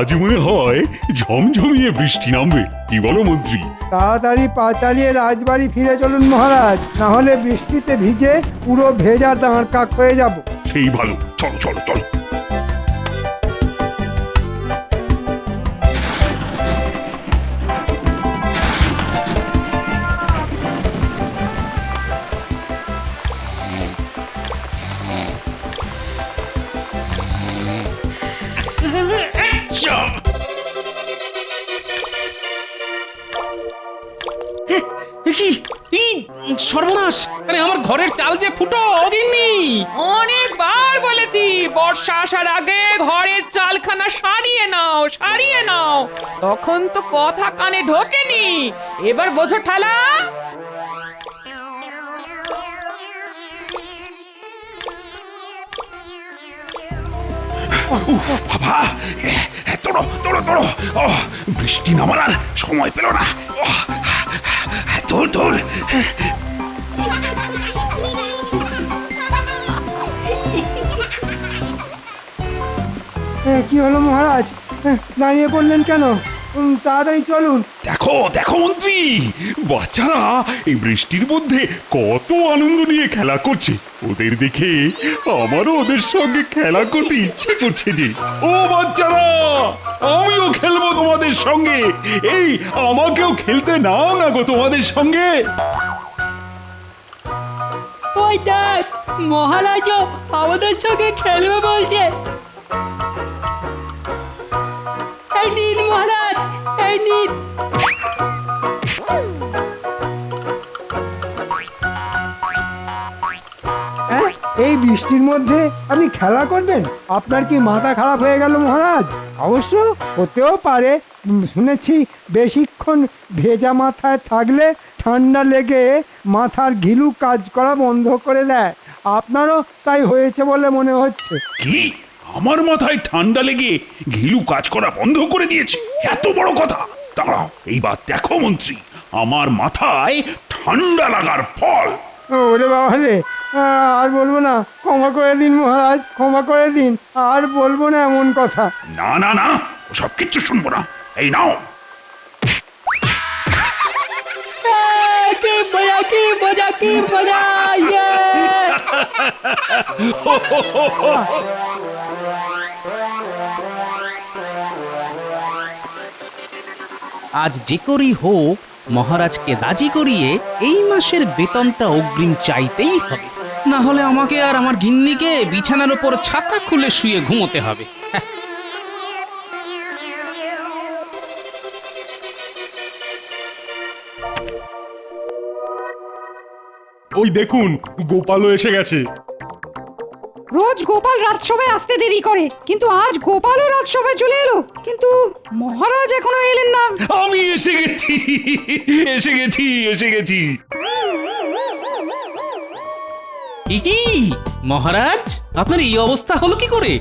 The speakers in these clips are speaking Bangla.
আজ মনে হয় ঝমঝমিয়ে বৃষ্টি নামবে। কি বলো মন্ত্রী? তাড়াতাড়ি পা চালিয়ে রাজবাড়ি ফিরে চলুন মহারাজ, না হলে বৃষ্টিতে ভিজে পুরো ভেজা দাঁড় কাক হয়ে যাব। সেই ভালো, চলো চলো চলো। সর্বনাশ! আরে আমার ঘরের চাল যে ফুটো অগিন্নি। অনেকবার বলেছি বর্ষা আসার আগে ঘরের চালখানা সারিয়ে নাও, সারিয়ে নাও। তখন তো কথা কানে ঢোকেনি, এবার বোঝো ঠালা। বাবা, তোড়ো তোড়ো তোড়ো। বৃষ্টি নামার আর সময় পেল না। তোল তোল। কি হলো মহারাজ, দাঁড়িয়ে পড়লেন কেন? তাড়াতাড়ি চলুন। দেখো দেখো মন্ত্রী, বাচ্চারা এই বৃষ্টির মধ্যে কত আনন্দ নিয়ে খেলা করছে। ওদের দেখে আমারও ওদের সঙ্গে খেলা করতে ইচ্ছে করছে যে। ও বাচ্চারা, আমিও খেলবো তোমাদের সঙ্গে। এই আমাকেও খেলতে নাও না গো তোমাদের সঙ্গে। ওই দেখ, মহারাজও আমাদের সঙ্গে খেলবে বলছে। এই নিন মহারাজ, এই নিন। এই বৃষ্টির মধ্যে আপনি খেলা করবেন? আপনার কি মাথা খারাপ হয়ে গেল মহারাজ? অবশ্য হতেও পারে, শুনেছি বেশিক্ষণ ভেজা মাথায় থাকলে ঠান্ডা লেগে মাথার ঘিলু কাজ করা বন্ধ করে দেয়। আপনারও তাই হয়েছে বলে মনে হচ্ছে। কি? আমার মাথায় ঠান্ডা লেগে ঘিলু কাজ করা বন্ধ করে দিয়েছে? এত বড় কথা! দাঁড়াও, এইবার দেখো মন্ত্রী, আমার মাথায় ঠান্ডা লাগার ফল। ওরে বাবা রে, আর বলবো না, ক্ষমা করে দিন মহারাজ, ক্ষমা করে দিন। আর বলবো না এমন কথা। না না না, সব কিচ্ছু শুনবো না। এই নাও। কি মজা, কি মজা, কি মজা! আজ যে করেই হোক মহারাজকে রাজি করিয়ে এই মাসের বেতনটা অগ্রিম চাইতেই হবে, না হলে আমাকে আর আমার গিন্নিকে বিছানার উপর ছাতা খুলে শুয়ে ঘুমোতে হবে। ওই দেখুন, গোপালও এসে গেছে। রোজ গোপাল রাজসভায় আসতে দেরি করে, কিন্তু আজ গোপালও রাজসভায় চলে এলো, কিন্তু মহারাজ এখনো এলেন না। আমি এসে গেছি, এসে গেছি, এসে গেছি। কি মহারাজ, আপনার এই অবস্থা হলো কি করে?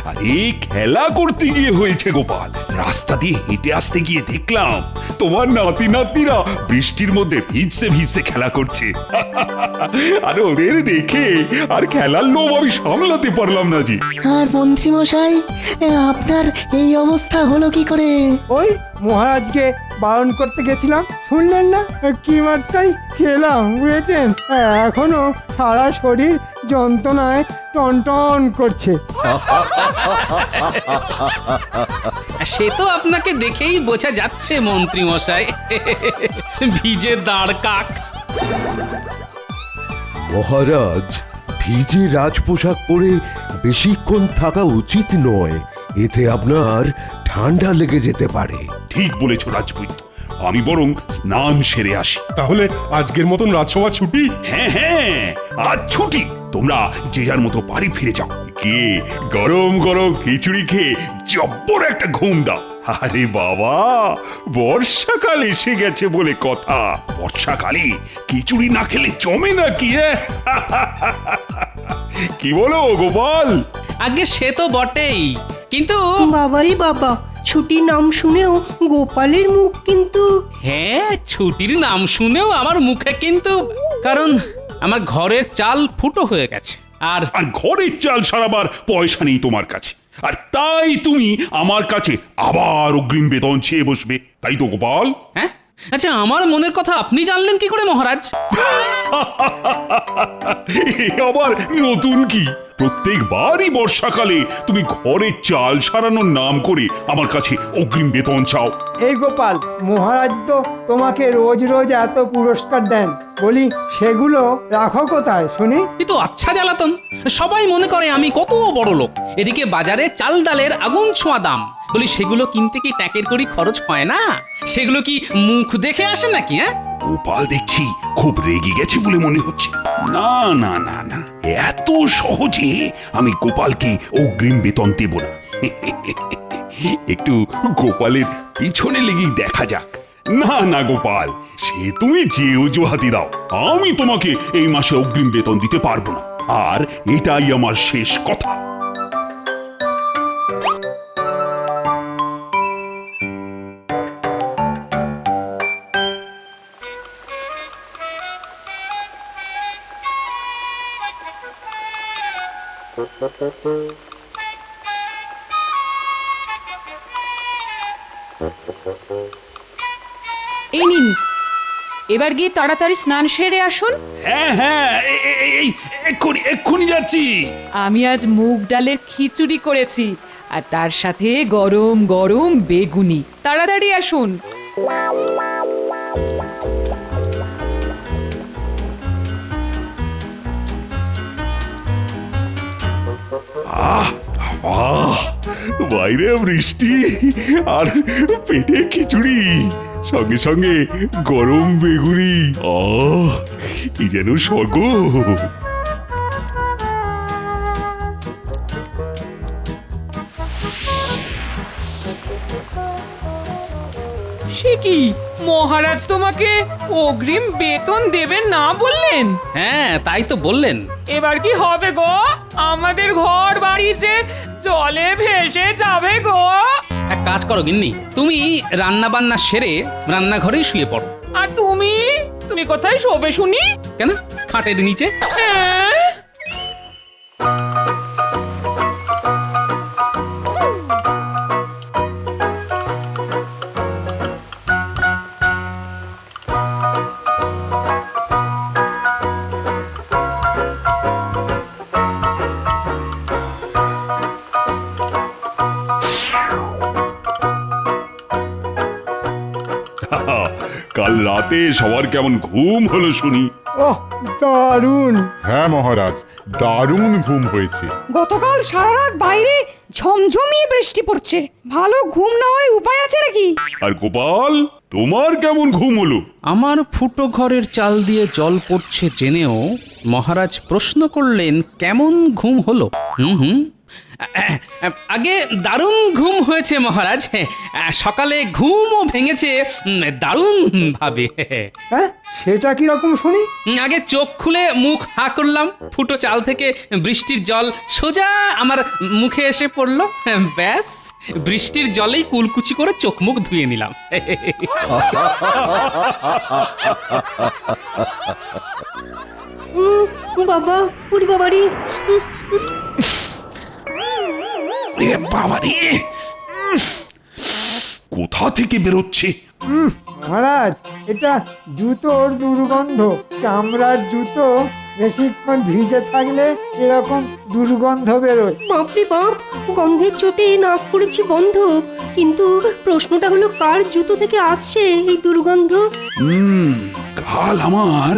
আরে খেলা করতে গিয়ে হয়েছে গোপাল। রাস্তা দিয়ে হেঁটে আসতে গিয়ে দেখলাম তোমার নাতি নাতনিরা বৃষ্টির মধ্যে ভিজতে ভিজতে খেলা করছে। আর ওদের দেখে আর খেলার লোভ আমি সামলাতে পারলাম না জি। আর মন্ত্রী মশাই, আপনার এই অবস্থা হলো কি করে? ওই মহারাজকে বারণ করতে গেছিলাম, শুনলেন না? কি মারটাই খেলাম, বুঝেছেন? এখনো সারা শরীর যন্ত্রণায় টনটন করছে। সে তো আপনাকে দেখেই বোঝা যাচ্ছে মন্ত্রী মশাই, ভিজে দাঁড় কাক। মহারাজ, ভিজে রাজপোশাক পরে বেশিক্ষণ থাকা উচিত নয়, এতে আপনার ঠান্ডা লেগে যেতে পারে। ঠিক বলেছ রাজপুত, আমি বরং স্নান সেরে আসি। তাহলে আজকের মতন রাজসভা ছুটি? হ্যাঁ হ্যাঁ, আজ ছুটি। তোমরা যে যার মতো বাড়ি ফিরে যাও। কে গরম গরম খিচুড়ি খেয়ে জব্বর একটা ঘুম দাও। আরে বাবা, বর্ষাকাল এসে গেছে বলে কথা। বর্ষাকালে খিচুড়ি না খেলে জমে না কি? কি বলো গোপাল? আগে সে তো বটেই, কিন্তু বাবারই বাবা, ছুটির নাম শুনেও গোপালের মুখ কিন্তু। হ্যাঁ, ছুটির নাম শুনেও আমার মুখে কিন্তু, কারণ আমার ঘরের চাল ফুটো হয়ে গেছে। আর ঘরের চাল সারাবার পয়সা নেই তোমার কাছে। আর তাই তুমি আমার কাছে আবার অগ্রিম বেতন চেয়ে বসবে, তাই তো গোপাল? হ্যাঁ, আচ্ছা আমার মনের কথা আপনি জানলেন কি করে মহারাজ? এ আবার নতুন কি? প্রত্যেকবারই বর্ষাকালে তুমি ঘরের চাল সারানোর নাম করে আমার কাছে অগ্রিম বেতন চাও। এই গোপাল, মহারাজ তো তোমাকে রোজ রোজ এত পুরস্কার দেন, বলি সেগুলো রাখো কোথায় শুনি? এ তো আচ্ছা জ্বালাতন। সবাই মনে করে আমি কত বড় লোক, এদিকে বাজারে চাল ডালের আগুন ছোঁয়া দাম। বলি সেগুলো কিনতে কি ট্যাকের করি খরচ হয় না? সেগুলো কি মুখ দেখে আসে নাকি? হ্যাঁ, গোপাল দেখছি খুব রেগে গেছে বলে মনে হচ্ছে। না না না না, এত সহজে আমি গোপালকে অগ্রিম বেতন দেব না। একটু গোপালের পিছনে লেগেই দেখা যাক। না না গোপাল, সে তুমি যে অজুহাতি দাও, আমি তোমাকে এই মাসে অগ্রিম বেতন দিতে পারবো না, আর এটাই আমার শেষ কথা। এই নিন, এবার গিয়ে তাড়াতাড়ি স্নান সেরে আসুন। হ্যাঁ হ্যাঁ, এক্ষুনি যাচ্ছি। আমি আজ মুগ ডালের খিচুড়ি করেছি, আর তার সাথে গরম গরম বেগুনি। তাড়াতাড়ি আসুন। আহ আহ, বাইরে বৃষ্টি আর পেটে খিচুড়ি, সঙ্গে সঙ্গে গরম বেগুনি। কি যেন স্বর্গ। সে কি, মহারাজ তোমাকে অগ্রিম বেতন দেবেন না বললেন? হ্যাঁ তাই তো বললেন। এবার কি হবে গো? আমাদের ঘর বাড়ি যে জলে ভেসে যাবে গো। এক কাজ করো গিন্নি, তুমি রান্না বান্না সেরে রান্নাঘরেই শুয়ে পড়ো। আর তুমি তুমি কোথায় শোবে শুনি? কেন, খাটের নিচে। হ্যাঁ? কাল রাতে সবার কেমন ঘুম হলো শুনি? ওহ, দারুণ! হ্যাঁ মহারাজ, দারুণ ঘুম হয়েছে। গতকাল সারা রাত বাইরে ঝমঝমিয়ে বৃষ্টি পড়ছে, ভালো ঘুম না হয় উপায় আছে নাকি? আর গোপাল, তোমার কেমন ঘুম হলো? আমার ফুটো ঘরের চাল দিয়ে জল পড়ছে জেনেও মহারাজ প্রশ্ন করলেন কেমন ঘুম হলো। হুম, আগে দারুণ ঘুম হয়েছে মহারাজ। সকালে ঘুমও ভেঙেছে দারুণ ভাবে। হ্যাঁ, সেটা কি রকম শুনি? আগে চোখ খুলে মুখ হা করলাম, ফুটো চাল থেকে বৃষ্টির জল সোজা আমার মুখে এসে পড়লো। ব্যাস, বৃষ্টির জলেই কুলকুচি করে চোখ মুখ ধুয়ে নিলাম। বাবা, উরি বাবারি। বাবারে, কোথা থেকে বেরোচ্ছে? মহারাজ, এটা জুতোর দুর্গন্ধ। চামড়ার জুতো বেশিক্ষণ ভিজে থাকলে এরকম দুর্গন্ধ বেরোয়। বাপরে বাপ, গন্ধের চোটে নাক করেছি বন্ধ। কিন্তু প্রশ্নটা হলো, কার জুতো থেকে আসছে এই দুর্গন্ধ? কাল আমার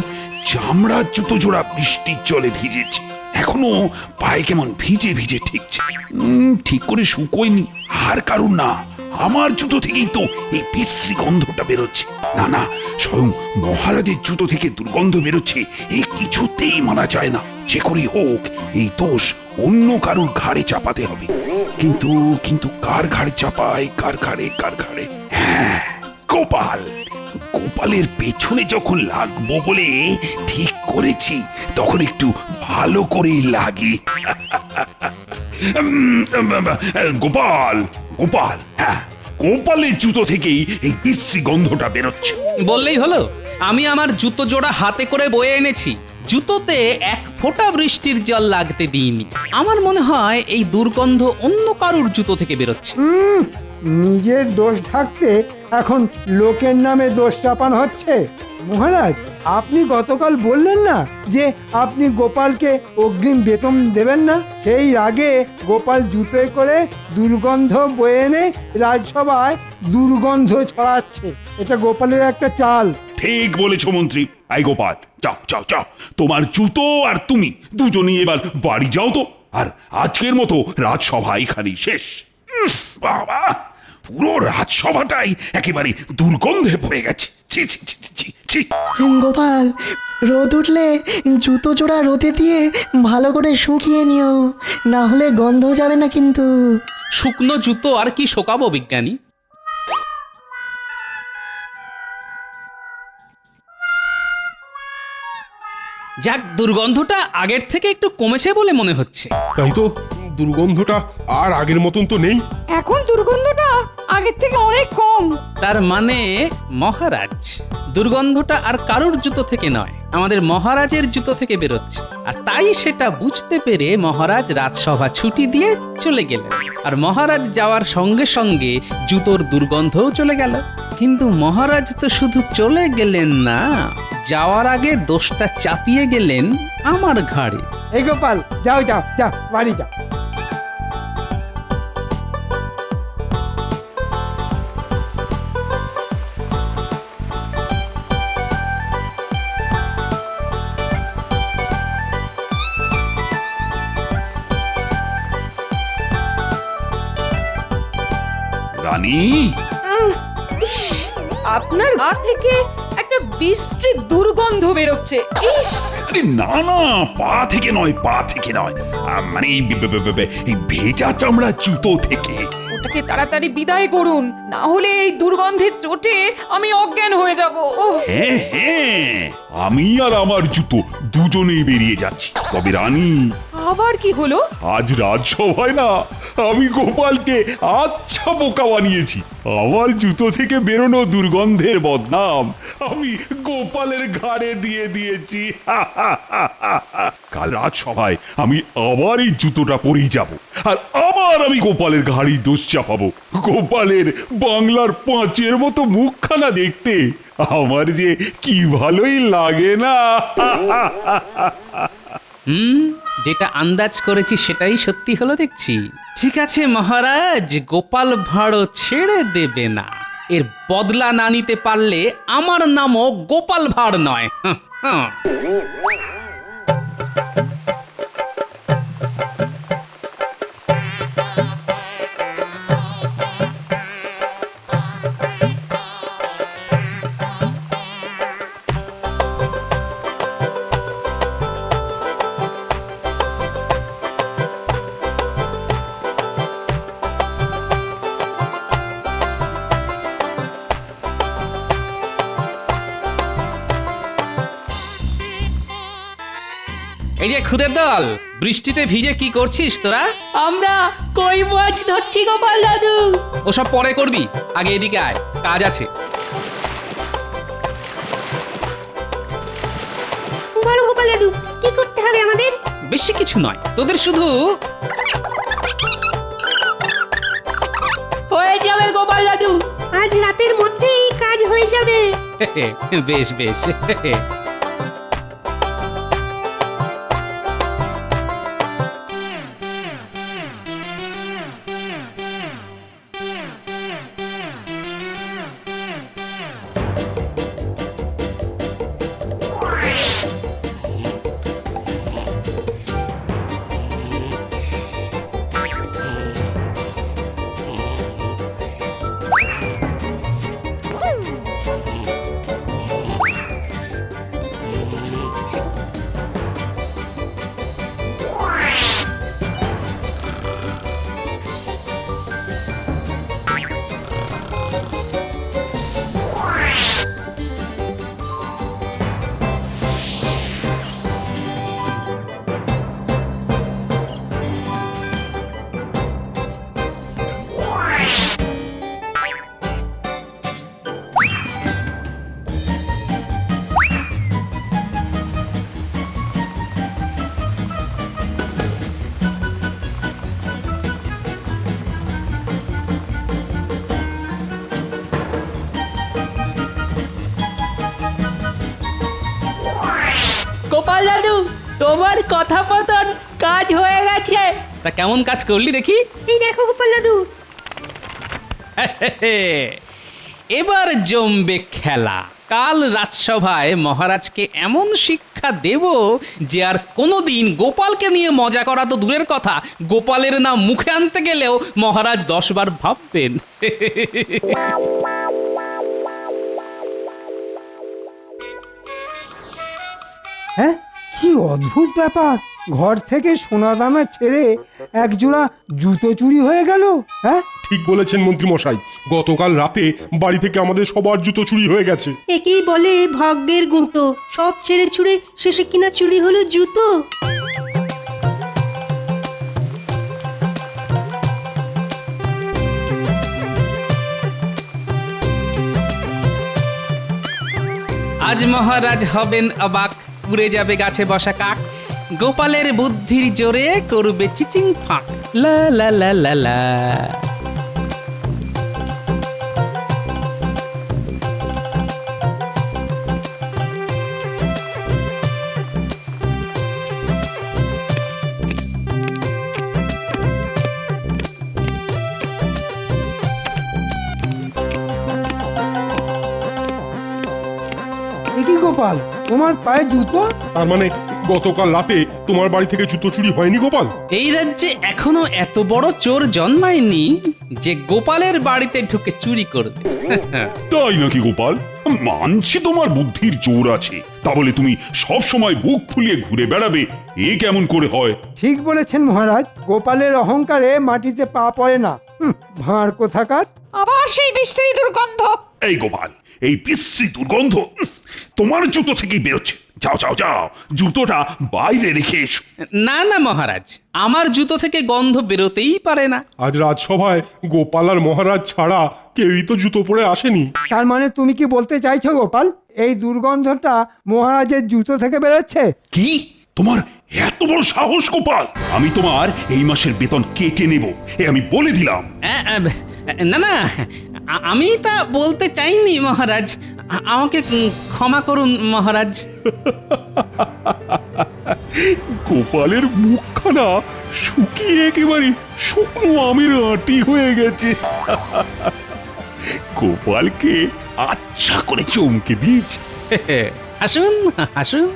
চামড়ার জুতো জোড়া বৃষ্টির জলে ভিজেছে, এখনো পায়ে কেমন ভিজে ভিজে ঠেকছে। ঠিক করে শুকোয়নি। আর কারণ না, আমার জুতো থেকেই তো এই বিশ্রী গন্ধটা বেরোচ্ছে। না না, স্বয়ং মহারাজের জুতো থেকে দুর্গন্ধ বেরোচ্ছে, এই কিছুতেই মানা যায় না। যে করে হোক এই দোষ অন্য কারোর ঘাড়ে চাপাতে হবে। কিন্তু কিন্তু কার ঘাড়ে চাপায়, কার ঘাড়ে? হ্যাঁ, গোপাল। গোপালের পেছনে যখন লাগবো বলে ঠিক করেছি, তখন একটু ভালো করেই লাগে। গোপাল, হ্যাঁ, গোপালের জুতো থেকেই এই বিশ্রী গন্ধটা বেরোচ্ছে। বললেই হলো, আমি আমার জুতো জোড়া হাতে করে বয়ে এনেছি। জুতোতে এক ফোঁটা বৃষ্টির জল লাগতে দিইনি। আমার মনে হয় এই দুর্গন্ধ অন্য কারুর জুতো থেকে বেরোচ্ছে। নিজের দোষ ঢাকতে এখন লোকের নামে দোষ চাপানো হচ্ছে। মহারাজ, আপনি গতকাল বললেন না যে আপনি গোপালকে অগ্রিম বেতন দেবেন না? সেই রাগে গোপাল জুতোয় করে দুর্গন্ধ বয়ে এনে রাজসভায় দুর্গন্ধ ছড়াচ্ছে। এটা গোপালের একটা চাল। ঠিক বলেছো মন্ত্রী। আই গোপাল, যাও যাও যাও, তোমার জুতো আর তুমি দুজনেই এবার বাড়ি যাও তো। আর আজকের মতো রাজসভা এখানেই শেষ। বাবা, পুরো রাজসভাটাই একেবারে দুর্গন্ধে ভরে গেছে। ছি ছি ছি ছি, ছি ছি। গোপাল, রোদ উঠলে জুতো জোড়া রোদে দিয়ে ভালো করে শুকিয়ে নিও, না হলে গন্ধ যাবে না কিন্তু। শুকনো জুতো আর কি শোকাবো বিজ্ঞানী? যাক, দুর্গন্ধটা আগের থেকে একটু কমেছে বলে মনে হচ্ছে। তাই তো, দুর্গন্ধটা আর আগের মতন তো নেই। এখন দুর্গন্ধটা আগের থেকে অনেক কম। তার মানে মহারাজ, দুর্গন্ধটা আর কারুর জুতো থেকে নয়, আমাদের মহারাজের জুতো থেকে বেরোচ্ছে। আর তাই সেটা বুঝতে পেরে মহারাজ রাজসভা ছুটি দিয়ে চলে গেলেন। আর মহারাজ যাওয়ার সঙ্গে সঙ্গে জুতোর দুর্গন্ধও চলে গেল। কিন্তু মহারাজ তো শুধু চলে গেলেন না, যাওয়ার আগে দোষটা চাপিয়ে গেলেন আমার ঘাড়ে। এই গোপাল, যাও যাও যাও, বাড়ি যাও। রানী, ইস, আপনার গা থেকে একটা বিশ্রী দুর্গন্ধ বেরোচ্ছে। ইস, আরে না না, পা থেকে নয়, পা থেকে নয়, মানে এই ভেজা চামড়া জুতো থেকে। ওটাকে তাড়াতাড়ি বিদায় করুন, না হলে এই দুর্গন্ধের চোটে আমি অজ্ঞান হয়ে যাব। ওহ, হ্যাঁ হ্যাঁ, আমি আর আমার জুতো দুজনেই বেরিয়ে যাচ্ছি। তবে রানী, আবার কি হলো? আজ রাজসভায় না আমি গোপালকে আচ্ছা বোকা বানিয়েছি। আমার জুতো থেকে বেরোনো দুর্গন্ধের বদনাম আমি গোপালের ঘাড়ে দিয়ে দিয়েছি। কাল রাজসভায় আমি আবার এই জুতোটা পরেই যাব, আর আবার আমি গোপালের ঘাড়ি দোষ চাপাবো। গোপালের বাংলার পাঁচের মতো মুখখানা দেখতে আমার যে কি ভালোই লাগে না। যেটা আন্দাজ করেছি সেটাই সত্যি হলো দেখছি। ঠিক আছে মহারাজ, গোপাল ভাঁড়ও ছেড়ে দেবে না। এর বদলা না নিতে পারলে আমার নামও গোপাল ভাঁড় নয়। এই যে খুদের দল, বৃষ্টিতে ভিজে কি করছিস তোরা? আমরা কই মাছ ধরছি গোপাল দাদু। ওসব পরে করবি, আগে এদিকে আয়, কাজ আছে। বলো গোপাল দাদু, কি করতে হবে আমাদের? বেশি কিছু নয়, তোদের শুধু হয়ে যাবে গোপাল দাদু। আজ রাতের মধ্যেই কাজ হয়ে যাবে। বেশ বেশ। তোমার কথাপতন কাজ হয়ে গেছে। তা কেমন কাজ করলি দেখি? এই দেখো গোপাল দাদু, এবার জমবে খেলা। কাল রাজসভায় মহারাজকে এমন শিক্ষা দেব যে আর কোনোদিন গোপালকে নিয়ে মজা করা তো দূরের কথা, গোপালের নাম মুখে আনতে গেলেও মহারাজ 10 বার ভাববেন। হ্যাঁ, কি অদ্ভুত ব্যাপার! ঘর থেকে সোনা দানা ছেড়ে এক জোড়া জুতো চুরি হয়ে গেল। হ্যাঁ, ঠিক বলেছেন মন্ত্রী মশাই, গতকাল রাতে বাড়ি থেকে আমাদের সবার জুতো চুরি হয়ে গেছে। একেই বলে ভাগ্যের গুঁতো। সব ছেড়ে ছুড়ে শেষে কিনা চুরি হলো জুতো। আজ মহারাজ হবেন অবাক, উড়ে যাবে গাছে বসা কাক, গোপালের বুদ্ধির জোরে করবে চিচিং ফাঁক। লা লা লা লা লা। এ কি গোপাল, তোমার পায়ে জুতো? তার মানে গতকাল রাতে তোমার বাড়ি থেকে জুতো চুরি হয়নি গোপাল? এই রাজ্যে এখনো এত বড় চোর জন্মায়নি যে গোপালের বাড়িতে ঢুকে চুরি করবে। তাই নাকি গোপাল? মানছি তোমার বুদ্ধির জোর আছে, তা বলে তুমি সব সময় বুক ফুলিয়ে ঘুরে বেড়াবে, এ কেমন করে হয়? ঠিক বলেছেন মহারাজ, গোপালের অহংকারে মাটিতে পা পড়ে না। ভাঁড় কোথাকার! আবার সেই বিশ্রী দুর্গন্ধ। এই গোপাল, এই বিশ্রী দুর্গন্ধ তোমার জুতো থেকেই বেরোচ্ছে। যাও যাও যাও, জুতোটা বাইরে রেখে এসো। না না মহারাজ, আমার জুতো থেকে গন্ধ বেরোতেই পারে না। আজ রাজসভায় গোপাল আর মহারাজ ছাড়া কেউই তো জুতো পরে আসেনি। তার মানে তুমি কি বলতে চাইছো গোপাল, এই দুর্গন্ধটা মহারাজের জুতো থেকে বেরোচ্ছে? কি তোমার এত বড় সাহস গোপাল? আমি তোমার এই মাসের বেতন কেটে নেব, এ আমি বলে দিলাম। না না, আমি তা বলতে চাইনি মহারাজ, আমাকে ক্ষমা করুন মহারাজ। গোপালের মুখখানা শুকিয়ে একেবারে শুকনো আমের আটি হয়ে গেছে। গোপালকে আচ্ছা করে চমকে দিয়েছি। হাসুন হাসুন,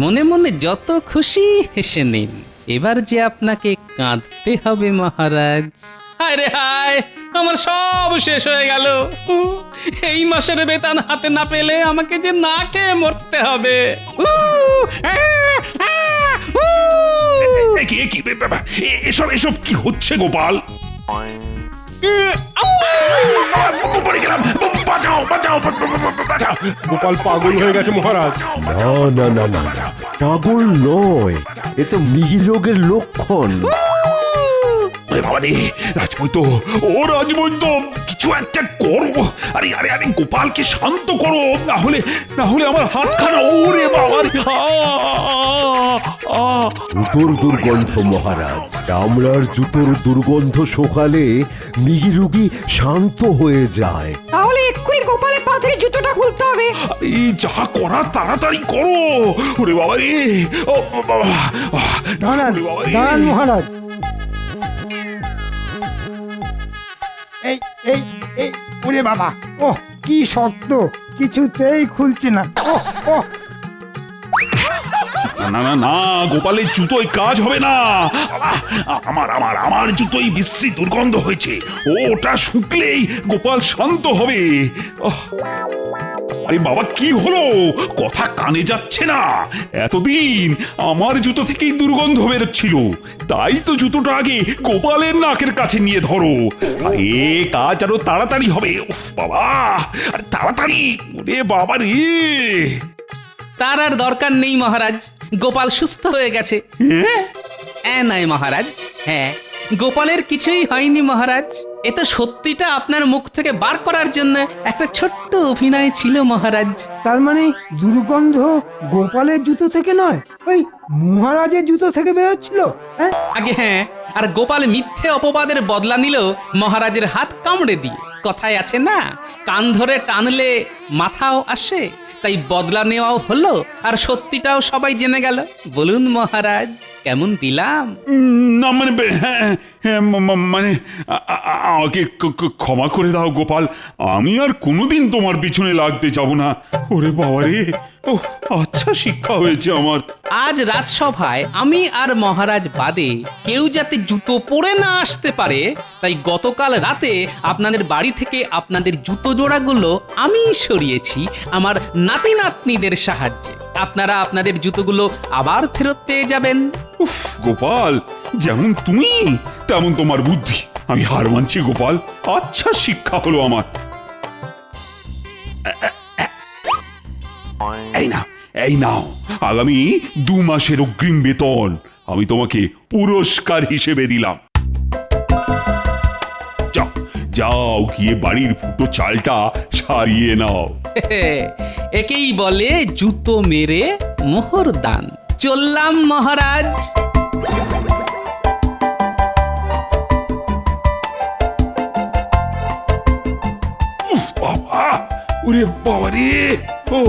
মনে মনে যত খুশি হেসে নিন। এবার যে আপনাকে কাঁদতে হবে মহারাজ। হায় রে হায়, আমার সব শেষ হয়ে গেল। এই মাসের বেতন হাতে না পেলে আমাকে যে না খেয়ে মরতে হবে। এসব এসব কি হচ্ছে গোপাল? পড়ে গেলাম, বাঁচাও বাঁচাও বাঁচাও। গোপাল পাগল হয়ে গেছে মহারাজ। না না না না, পাগল নয়, এ তো মৃগী রোগের লক্ষণ। বাবা রে, রাজবৈদ্য, ও রাজবৈদ্য, কিছু একটা করো। আরে আরে আরে, গোপালকে শান্ত করো, না হলে আমার হাতখানা, ওরে বাবা রে। জুতোর দুর্গন্ধ মহারাজ, চামড়ার জুতোর দুর্গন্ধ শোকালে মৃগী রোগী শান্ত হয়ে যায়। তাহলে এক্ষুনি গোপালের পা থেকে জুতোটা খুলতে হবে। এই যা করা তাড়াতাড়ি করো। ওরে বাবা রে, ও বাবা। দাঁড়ান দাঁড়ান মহারাজ, এই এই এই, ওরে বাবা, ও কি শক্ত, কিছুতেই খুলছে না। ও না না না, গোপালের জুতোয় কাজ হবে না। আমার জুতোই বিশ্রী দুর্গন্ধ হয়েছে, ওটা শুকলেই গোপাল শান্ত হবে। আরে বাবা, কি হলো? কথা কানে যাচ্ছে না। এতদিন আমার জুতো থেকেই দুর্গন্ধ বেরোচ্ছিল, তাই তো জুতোটা আগে গোপালের নাকের কাছে নিয়ে ধরো। এ কাজ আরো তাড়াতাড়ি হবে। উফ বাবা, আরে তাড়াতাড়ি, ওরে বাবা রে। তার আর দরকার নেই মহারাজ, গোপাল সুস্থ হয়ে গেছে। নয় মহারাজ, হ্যাঁ, গোপালের কিছুই হয়নি মহারাজ। এ তো সত্যিটা আপনার মুখ থেকে বার করার জন্য একটা ছোট্ট অভিনয় ছিল মহারাজ। তার মানে দুর্গন্ধ গোপালের জুতো থেকে নয়, ওই মহারাজের জুতো থেকে বেরোচ্ছিল। হ্যাঁ আগে হ্যাঁ, আর গোপাল মিথ্যে অপবাদের বদলা নিল মহারাজের হাত কামড়ে দিয়ে। কথায় আছে না, কান ধরে টানলে মাথাও আসে, তাই বদলা নেওয়াও হলো আর সত্যিটাও সবাই জেনে গেল। বলুন মহারাজ, কেমন দিলাম? না মানে হ্যাঁ, হ্যাঁ, মানে আমাকে ক্ষমা করে দাও গোপাল, আমি আর কোনোদিন তোমার পিছনে লাগতে যাব না। ওরে বাবা রে, ও আচ্ছা শিক্ষা হয়েছে আমার। আজ রাজসভায় আমি আর মহারাজ বাদে কেউ যাতে জুতো পরে না আসতে পারে, তাই গতকাল রাতে আপনাদের বাড়ি থেকে আপনাদের জুতো জোড়াগুলো আমি সরিয়েছি আমার নাতি নাতনিদের সাহায্যে। আপনারা আপনাদের জুতোগুলো আবার ফেরত পেয়ে যাবেন। উফ গোপাল, যেমন তুমি তেমন তোমার বুদ্ধি। আমি হার মানছি গোপাল, আচ্ছা শিক্ষা হলো আমার। এই নাও আগামী 2 মাসের অগ্রিম বেতন আমি তোমাকে পুরস্কার হিসেবে দিলাম। যাও যাও, গিয়ে বাড়ির ফুটো চালটা সারিয়ে নাও। একেই বলে জুতো মেরে মোহর দান। চললাম মহারাজ। বাবা, ওরে বাবা রে, ও